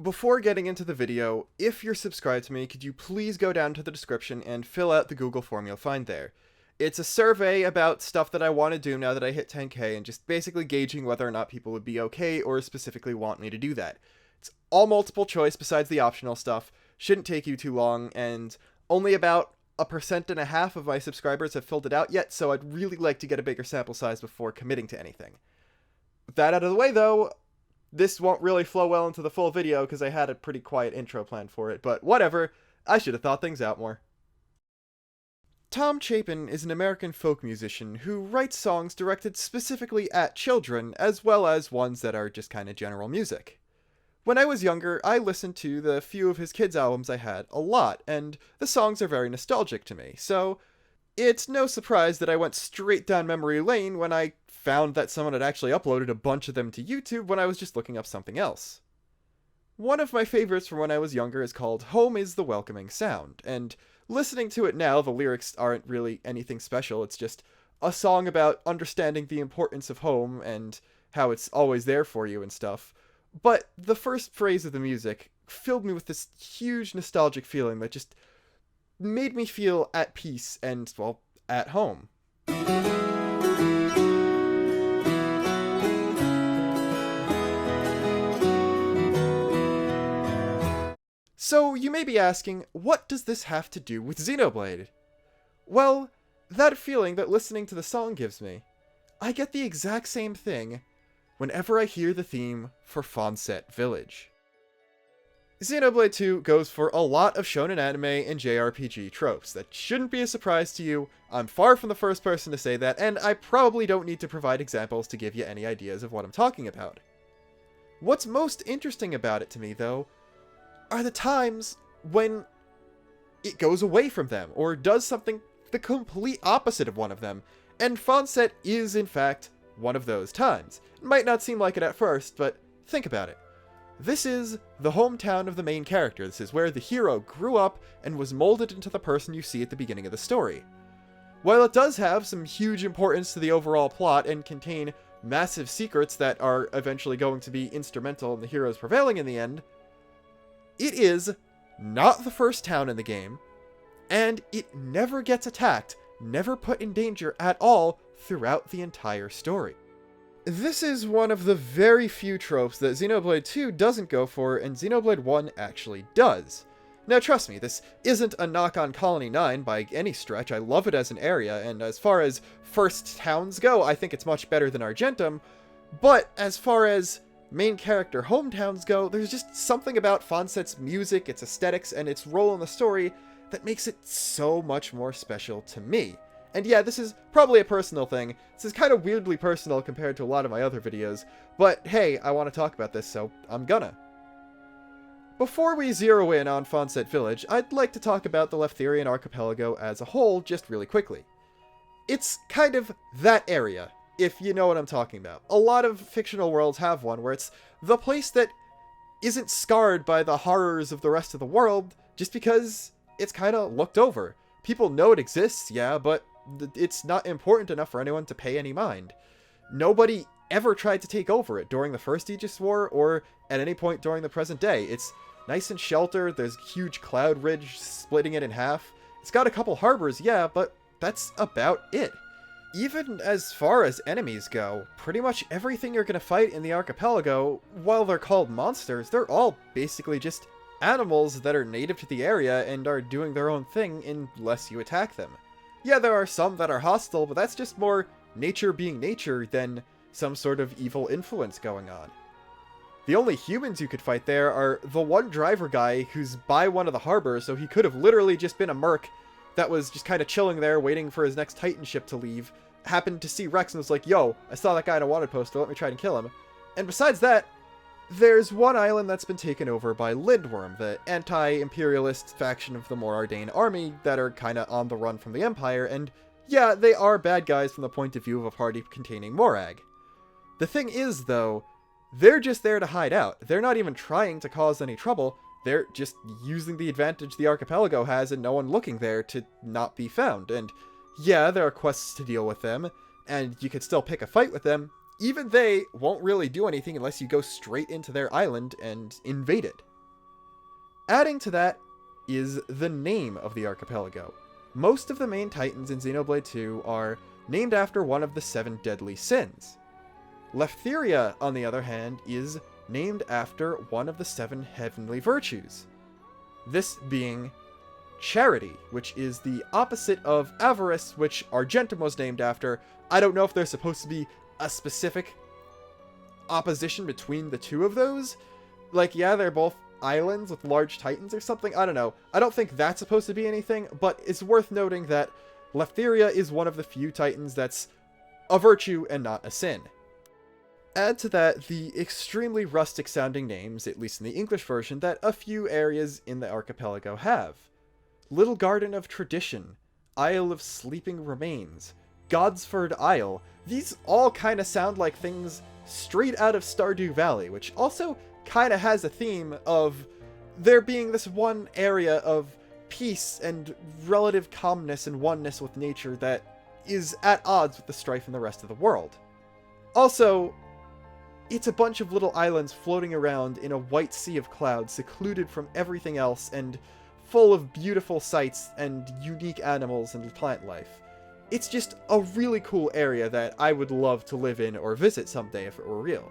Before getting into the video, if you're subscribed to me, could you please go down to the description and fill out the Google form you'll find there. It's a survey about stuff that I want to do now that I hit 10k, and just basically gauging whether or not people would be okay or specifically want me to do that. It's all multiple choice besides the optional stuff, shouldn't take you too long, and only about 1.5% of my subscribers have filled it out yet, so I'd really like to get a bigger sample size before committing to anything. With that out of the way though, this won't really flow well into the full video because I had a pretty quiet intro planned for it, but whatever, I should have thought things out more. Tom Chapin is an American folk musician who writes songs directed specifically at children, as well as ones that are just kind of general music. When I was younger, I listened to the few of his kids' albums I had a lot, and the songs are very nostalgic to me, so it's no surprise that I went straight down memory lane when I found that someone had actually uploaded a bunch of them to YouTube when I was just looking up something else. One of my favorites from when I was younger is called Home is the Welcoming Sound, and listening to it now, the lyrics aren't really anything special, it's just a song about understanding the importance of home and how it's always there for you and stuff. But the first phrase of the music filled me with this huge nostalgic feeling that just made me feel at peace and, well, at home. So you may be asking, what does this have to do with Xenoblade? Well, that feeling that listening to the song gives me, I get the exact same thing whenever I hear the theme for Fonsett Village. Xenoblade 2 goes for a lot of shonen anime and JRPG tropes. That shouldn't be a surprise to you. I'm far from the first person to say that, and I probably don't need to provide examples to give you any ideas of what I'm talking about. What's most interesting about it to me, though, are the times when it goes away from them, or does something the complete opposite of one of them, and Fonsett is, in fact, one of those times. It might not seem like it at first, but think about it. This is the hometown of the main character. This is where the hero grew up and was molded into the person you see at the beginning of the story. While it does have some huge importance to the overall plot and contain massive secrets that are eventually going to be instrumental in the heroes prevailing in the end, it is not the first town in the game, and it never gets attacked, never put in danger at all throughout the entire story. This is one of the very few tropes that Xenoblade 2 doesn't go for, and Xenoblade 1 actually does. Now trust me, this isn't a knock on Colony 9 by any stretch. I love it as an area, and as far as first towns go, I think it's much better than Argentum, but as far as main character hometowns go, there's just something about Fonsett's music, its aesthetics, and its role in the story that makes it so much more special to me. And yeah, this is probably a personal thing. This is kind of weirdly personal compared to a lot of my other videos, but hey, I want to talk about this, so I'm gonna. Before we zero in on Fonsett Village, I'd like to talk about the Leftherian Archipelago as a whole just really quickly. It's kind of that area, if you know what I'm talking about. A lot of fictional worlds have one where it's the place that isn't scarred by the horrors of the rest of the world just because it's kind of looked over. People know it exists, yeah, but it's not important enough for anyone to pay any mind. Nobody ever tried to take over it during the First Aegis War or at any point during the present day. It's nice and sheltered, there's a huge cloud ridge splitting it in half. It's got a couple harbors, yeah, but that's about it. Even as far as enemies go, pretty much everything you're gonna fight in the archipelago, while they're called monsters, they're all basically just animals that are native to the area and are doing their own thing unless you attack them. Yeah, there are some that are hostile, but that's just more nature being nature than some sort of evil influence going on. The only humans you could fight there are the one driver guy who's by one of the harbors, so he could have literally just been a merc that was just kind of chilling there waiting for his next Titan ship to leave, happened to see Rex and was like, yo, I saw that guy in a wanted poster, let me try and kill him. And besides that, there's one island that's been taken over by Lindworm, the anti-imperialist faction of the Morardain army that are kind of on the run from the Empire, and yeah, they are bad guys from the point of view of a party containing Morag. The thing is, though, they're just there to hide out. They're not even trying to cause any trouble, they're just using the advantage the archipelago has and no one looking there to not be found, and yeah, there are quests to deal with them, and you could still pick a fight with them, even they won't really do anything unless you go straight into their island and invade it. Adding to that is the name of the archipelago. Most of the main titans in Xenoblade 2 are named after one of the 7 deadly sins. Leftheria, on the other hand, is named after one of the 7 heavenly virtues. This being charity, which is the opposite of avarice, which Argentum was named after. I don't know if there's supposed to be a specific opposition between the two of those. Like, yeah, they're both islands with large titans or something. I don't know. I don't think that's supposed to be anything, but it's worth noting that Leftheria is one of the few titans that's a virtue and not a sin. Add to that the extremely rustic sounding names, at least in the English version, that a few areas in the archipelago have. Little Garden of Tradition, Isle of Sleeping Remains, Godsford Isle. These all kind of sound like things straight out of Stardew Valley, which also kind of has a theme of there being this one area of peace and relative calmness and oneness with nature that is at odds with the strife in the rest of the world. Also, it's a bunch of little islands floating around in a white sea of clouds, secluded from everything else and full of beautiful sights and unique animals and plant life. It's just a really cool area that I would love to live in or visit someday if it were real.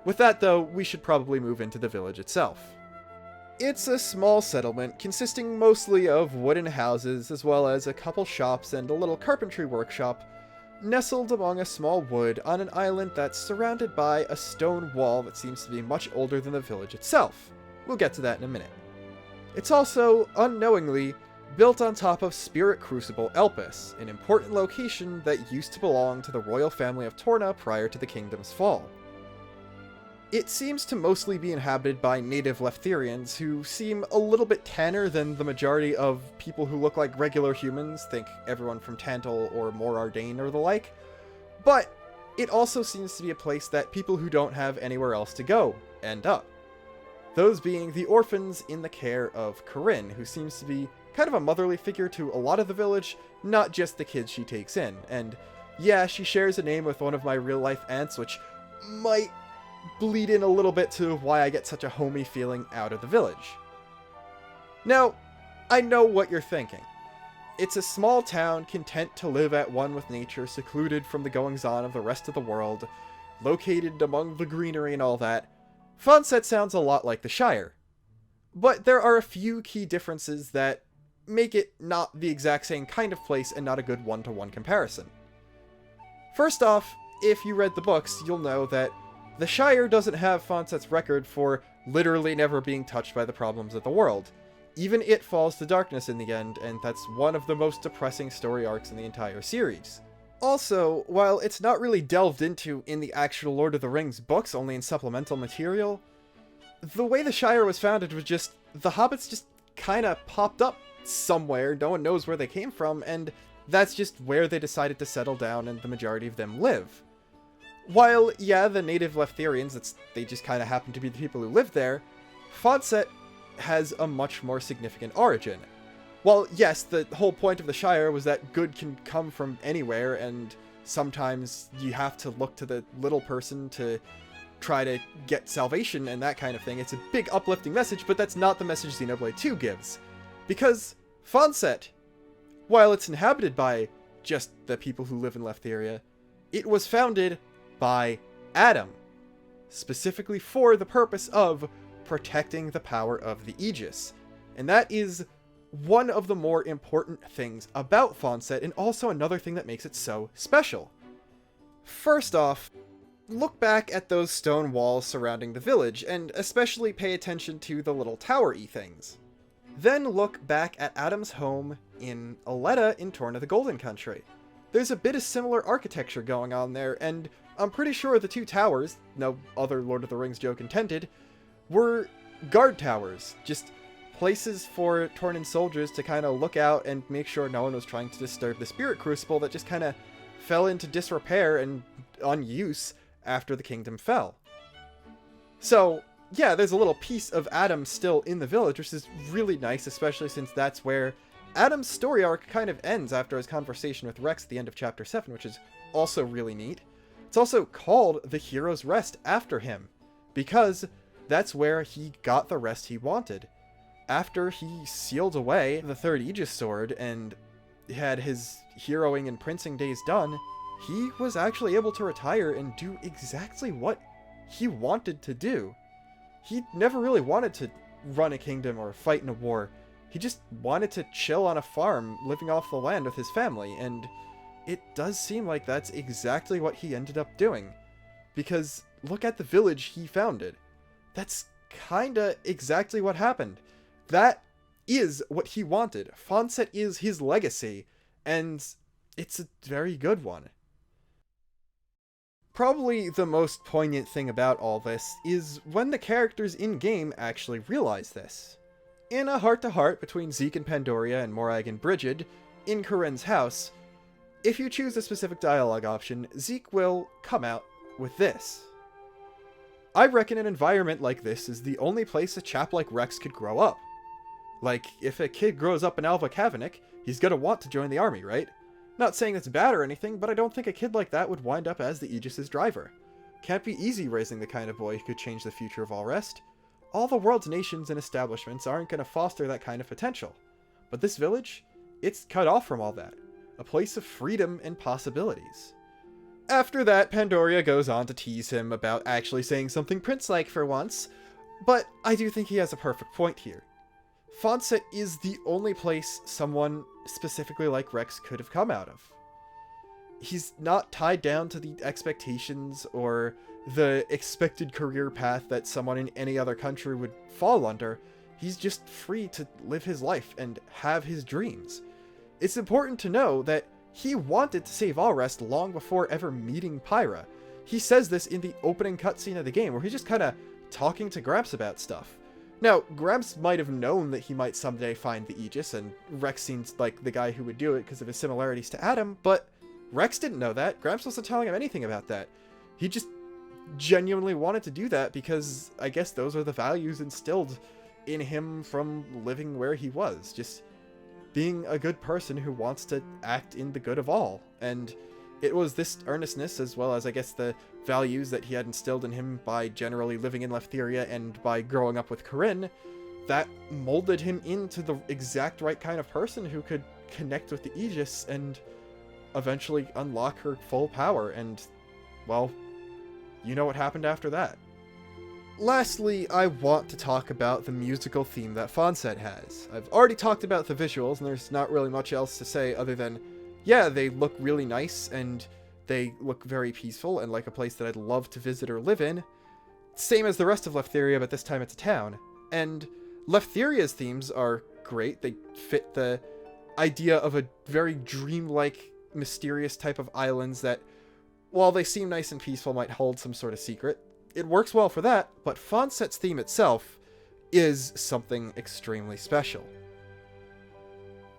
With that though, we should probably move into the village itself. It's a small settlement consisting mostly of wooden houses as well as a couple shops and a little carpentry workshop, nestled among a small wood on an island that's surrounded by a stone wall that seems to be much older than the village itself. We'll get to that in a minute. It's also, unknowingly, built on top of Spirit Crucible Elpis, an important location that used to belong to the royal family of Torna prior to the kingdom's fall. It seems to mostly be inhabited by native Leftherians who seem a little bit tanner than the majority of people who look like regular humans, think everyone from Tantal or Mor Ardain or the like, but it also seems to be a place that people who don't have anywhere else to go end up. Those being the orphans in the care of Corinne, who seems to be kind of a motherly figure to a lot of the village, not just the kids she takes in. And yeah, she shares a name with one of my real-life aunts, which might bleed in a little bit to why I get such a homey feeling out of the village. Now, I know what you're thinking. It's a small town content to live at one with nature, secluded from the goings-on of the rest of the world, located among the greenery and all that. Fonsett sounds a lot like the Shire. But there are a few key differences that make it not the exact same kind of place and not a good one-to-one comparison. First off, if you read the books, you'll know that the Shire doesn't have Fonsett's record for literally never being touched by the problems of the world. Even it falls to darkness in the end, and that's one of the most depressing story arcs in the entire series. Also, while it's not really delved into in the actual Lord of the Rings books, only in supplemental material, the way the Shire was founded was just, the hobbits just kinda popped up somewhere, no one knows where they came from, and that's just where they decided to settle down and the majority of them live. While, yeah, the native Leftherians, they just kinda happen to be the people who live there, Fonsett has a much more significant origin. While, yes, the whole point of the Shire was that good can come from anywhere, and sometimes you have to look to the little person to try to get salvation and that kind of thing. It's a big uplifting message, but that's not the message Xenoblade 2 gives. Because Fonsett, while it's inhabited by just the people who live in Leftheria, it was founded by Adam, specifically for the purpose of protecting the power of the Aegis. And that is one of the more important things about Fonsett, and also another thing that makes it so special. First off, look back at those stone walls surrounding the village, and especially pay attention to the little tower-y things. Then look back at Adam's home in Aletta in Torna the Golden Country. There's a bit of similar architecture going on there, and I'm pretty sure the two towers, no other Lord of the Rings joke intended, were guard towers, just places for Tornan soldiers to kind of look out and make sure no one was trying to disturb the Spirit Crucible that just kind of fell into disrepair and unuse after the kingdom fell. So, yeah, there's a little piece of Adam still in the village, which is really nice, especially since that's where Adam's story arc kind of ends after his conversation with Rex at the end of Chapter 7, which is also really neat. It's also called the Hero's Rest after him, because that's where he got the rest he wanted. After he sealed away the third Aegis Sword and had his heroing and princing days done, he was actually able to retire and do exactly what he wanted to do. He never really wanted to run a kingdom or fight in a war. He just wanted to chill on a farm, living off the land with his family, and it does seem like that's exactly what he ended up doing. Because look at the village he founded. That's kinda exactly what happened. That is what he wanted. Fonsett is his legacy, and it's a very good one. Probably the most poignant thing about all this is when the characters in-game actually realize this. In a heart-to-heart between Zeke and Pandoria and Morag and Brigid, in Corinne's house, if you choose a specific dialogue option, Zeke will come out with this. I reckon an environment like this is the only place a chap like Rex could grow up. Like, if a kid grows up in Alva Kavanagh, he's gonna want to join the army, right? Not saying it's bad or anything, but I don't think a kid like that would wind up as the Aegis' driver. Can't be easy raising the kind of boy who could change the future of Alrest. All the world's nations and establishments aren't gonna foster that kind of potential. But this village, it's cut off from all that. A place of freedom and possibilities. After that, Pandoria goes on to tease him about actually saying something prince-like for once, but I do think he has a perfect point here. Fonsett is the only place someone specifically like Rex could have come out of. He's not tied down to the expectations or the expected career path that someone in any other country would fall under. He's just free to live his life and have his dreams. It's important to know that he wanted to save Alrest long before ever meeting Pyra. He says this in the opening cutscene of the game, where he's just kind of talking to Gramps about stuff. Now, Gramps might have known that he might someday find the Aegis, and Rex seems like the guy who would do it because of his similarities to Adam, but Rex didn't know that. Gramps wasn't telling him anything about that. He just genuinely wanted to do that because I guess those are the values instilled in him from living where he was. Just being a good person who wants to act in the good of all. And it was this earnestness, as well as I guess the values that he had instilled in him by generally living in Leftheria and by growing up with Corinne, that molded him into the exact right kind of person who could connect with the Aegis and eventually unlock her full power. And, well, you know what happened after that. Lastly, I want to talk about the musical theme that Fonsett has. I've already talked about the visuals, and there's not really much else to say other than, yeah, they look really nice, and they look very peaceful, and like a place that I'd love to visit or live in. Same as the rest of Leftheria, but this time it's a town. And Leftheria's themes are great. They fit the idea of a very dreamlike, mysterious type of islands that, while they seem nice and peaceful, might hold some sort of secret. It works well for that, but Fonsett's theme itself is something extremely special.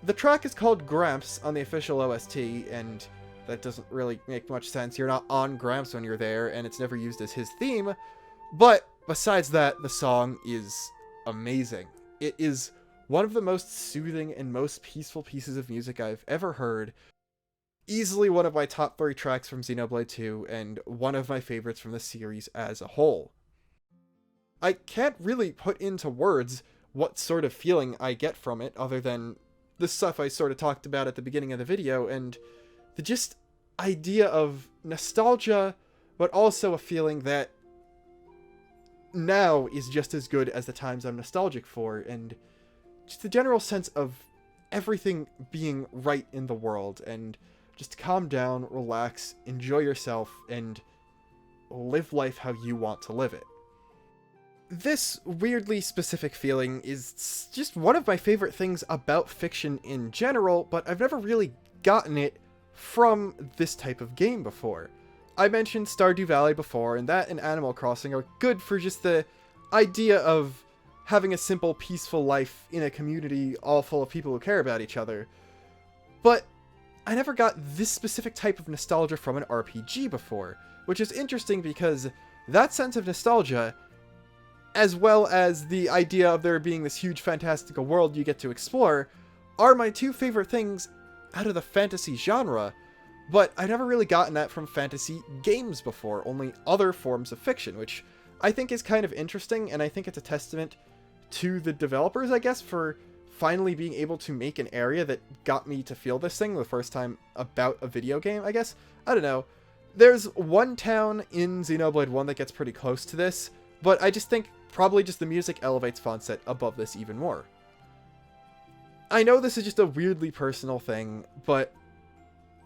The track is called Gramps on the official OST, and that doesn't really make much sense. You're not on Gramps when you're there, and it's never used as his theme. But besides that, the song is amazing. It is one of the most soothing and most peaceful pieces of music I've ever heard. Easily one of my top 3 tracks from Xenoblade 2, and one of my favorites from the series as a whole. I can't really put into words what sort of feeling I get from it, other than the stuff I sort of talked about at the beginning of the video, and the just idea of nostalgia, but also a feeling that now is just as good as the times I'm nostalgic for, and just the general sense of everything being right in the world, and just calm down, relax, enjoy yourself, and live life how you want to live it. This weirdly specific feeling is just one of my favorite things about fiction in general, but I've never really gotten it from this type of game before. I mentioned Stardew Valley before, and that and Animal Crossing are good for just the idea of having a simple, peaceful life in a community all full of people who care about each other. But I never got this specific type of nostalgia from an RPG before, which is interesting because that sense of nostalgia, as well as the idea of there being this huge fantastical world you get to explore, are my 2 favorite things out of the fantasy genre, But I've never really gotten that from fantasy games before, only other forms of fiction, which I think is kind of interesting, and I think it's a testament to the developers, I guess, for finally being able to make an area that got me to feel this thing the first time about a video game, I guess. I don't know. There's one town in Xenoblade 1 that gets pretty close to this, but I just think probably just the music elevates Fonsett above this even more. I know this is just a weirdly personal thing, but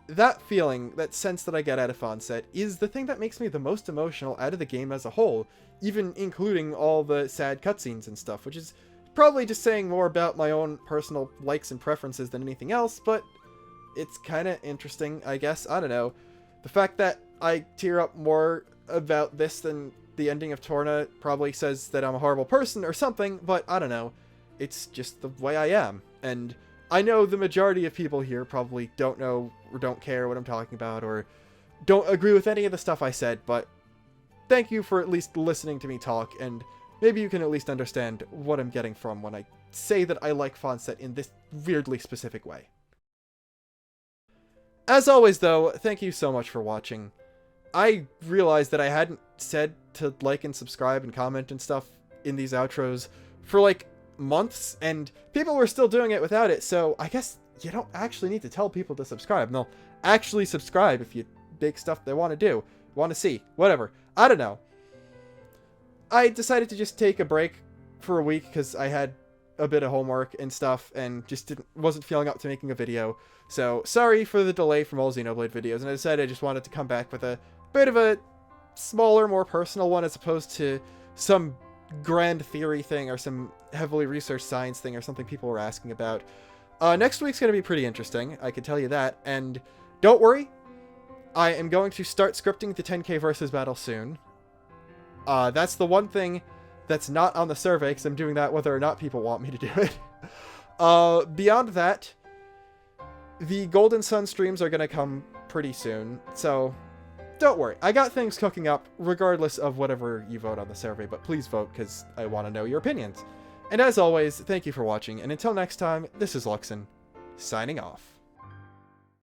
that feeling, that sense that I get out of Fonsett, is the thing that makes me the most emotional out of the game as a whole, even including all the sad cutscenes and stuff, which is probably just saying more about my own personal likes and preferences than anything else, but it's kind of interesting, I guess. I don't know. The fact that I tear up more about this than the ending of Torna probably says that I'm a horrible person or something, but I don't know. It's just the way I am, and I know the majority of people here probably don't know or don't care what I'm talking about or don't agree with any of the stuff I said, but thank you for at least listening to me talk, and maybe you can at least understand what I'm getting from when I say that I like Fonsett in this weirdly specific way. As always, though, thank you so much for watching. I realized that I hadn't said to like and subscribe and comment and stuff in these outros for like months, and people were still doing it without it, so I guess you don't actually need to tell people to subscribe. They'll actually subscribe if you big stuff they want to do, want to see, whatever. I don't know. I decided to just take a break for a week because I had a bit of homework and stuff and just wasn't feeling up to making a video. So sorry for the delay from all Xenoblade videos, and I decided I just wanted to come back with a bit of a smaller, more personal one as opposed to some grand theory thing or some heavily researched science thing or something people were asking about. Next week's going to be pretty interesting, I can tell you that, and don't worry, I am going to start scripting the 10k versus battle soon. That's the one thing that's not on the survey, because I'm doing that whether or not people want me to do it. Beyond that, the Golden Sun streams are going to come pretty soon, so don't worry. I got things cooking up regardless of whatever you vote on the survey, but please vote because I want to know your opinions. And as always, thank you for watching, and until next time, this is Luxon, signing off.